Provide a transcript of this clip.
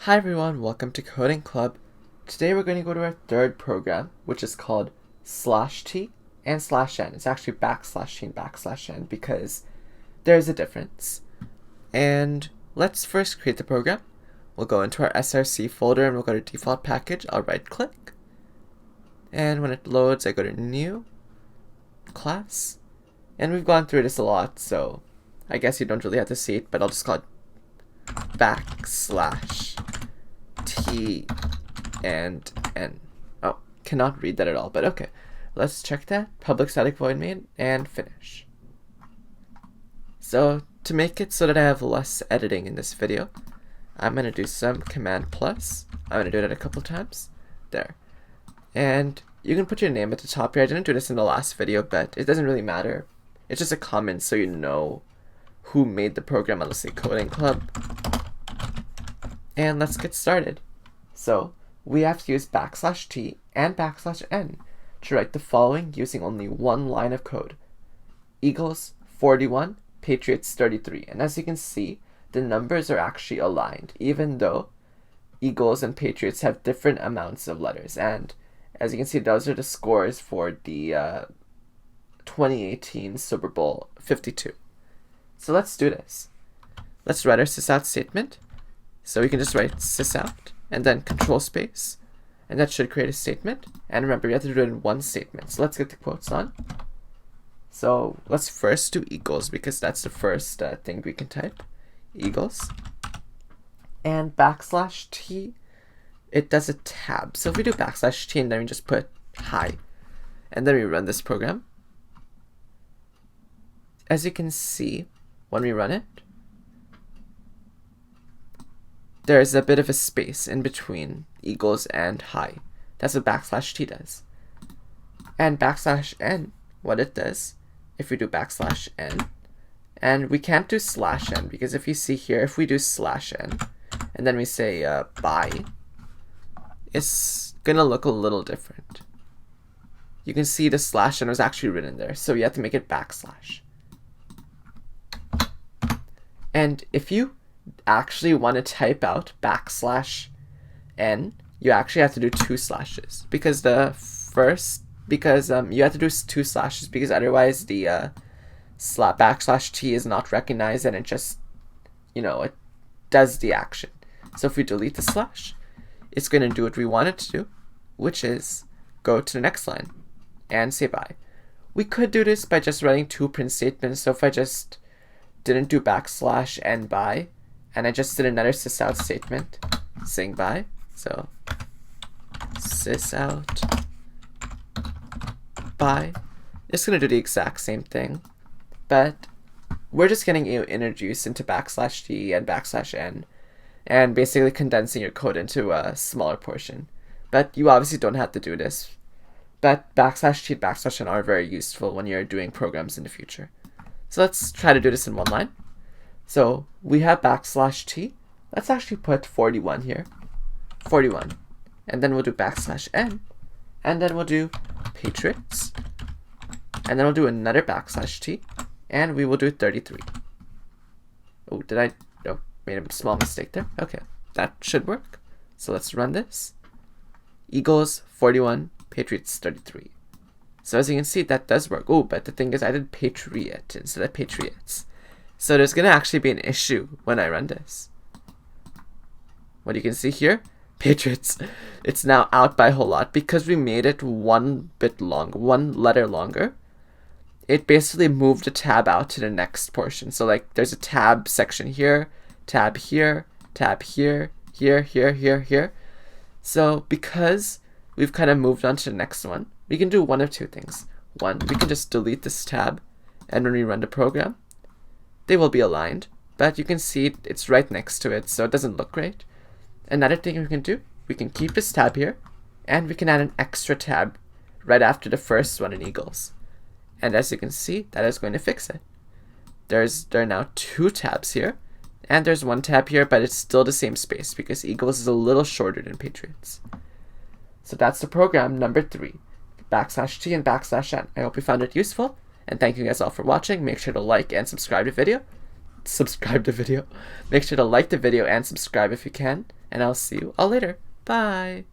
Hi everyone, welcome to Coding Club. Today we're going to go to our third program, which is called /t and /n. It's actually /t and /n because there's a difference. And let's first create the program. We'll go into our src folder and we'll go to default package. I'll right click. And when it loads, I go to new, class. And we've gone through this a lot, so I guess you don't really have to see it, but I'll just call it /t and n. Oh, cannot read that at all, but okay. Let's check that. Public static void main and finish. So to make it so that I have less editing in this video, I'm going to do some command plus. I'm going to do it a couple times. There. And you can put your name at the top here. I didn't do this in the last video, but it doesn't really matter. It's just a comment so you know who made the program on, let's say, Coding Club. And let's get started. So we have to use /t and /n to write the following using only one line of code. Eagles 41, Patriots 33. And as you can see, the numbers are actually aligned, even though Eagles and Patriots have different amounts of letters. And as you can see, those are the scores for the 2018 Super Bowl 52. So let's do this. Let's write our sysout statement. So we can just write sysout and then control space, and that should create a statement. And remember, we have to do it in one statement. So let's get the quotes on. So let's first do equals because that's the first thing we can type. Eagles. And /t, it does a tab. So if we do /t and then we just put hi, and then we run this program, as you can see, when we run it, there's a bit of a space in between eagles and hi. That's what /t does. And /n, what it does, if we do /n, and we can't do /n, because if you see here, if we do /n, and then we say by, it's gonna look a little different. You can see the /n was actually written there, so you have to make it /. And if you actually want to type out /n, you actually have to do two slashes because you have to do two slashes because otherwise the /t is not recognized and it just, it does the action. So if we delete the slash, it's going to do what we want it to do, which is go to the next line and say bye. We could do this by just writing two print statements. So if I just didn't do /n bye, and I just did another sysout statement saying bye. So sysout bye. It's going to do the exact same thing, but we're just getting you introduced into /t and /n and basically condensing your code into a smaller portion. But you obviously don't have to do this. But /t and /n are very useful when you're doing programs in the future. So let's try to do this in one line. So we have /t. Let's actually put 41 here. 41. And then we'll do /n. And then we'll do Patriots. And then we'll do another /t. And we will do 33. Oh, made a small mistake there. Okay, that should work. So let's run this. Eagles 41, Patriots 33. So as you can see, that does work. Oh, but the thing is I did Patriot instead of Patriots. So there's going to actually be an issue when I run this. What you can see here, Patriots, it's now out by a whole lot because we made it one letter longer. It basically moved the tab out to the next portion. So like there's a tab section here, tab here, tab here, here. So because we've kind of moved on to the next one, we can do one of two things. One, we can just delete this tab, and when we run the program, they will be aligned, but you can see it's right next to it, so it doesn't look great. Another thing we can do, we can keep this tab here, and we can add an extra tab right after the first one in Eagles. And as you can see, that is going to fix it. There are now two tabs here, and there's one tab here, but it's still the same space because Eagles is a little shorter than Patriots. So that's the program number 3, /t and /n. I hope you found it useful. And thank you guys all for watching. Make sure to like and subscribe to the video. Make sure to like the video and subscribe if you can. and I'll see you all later. Bye!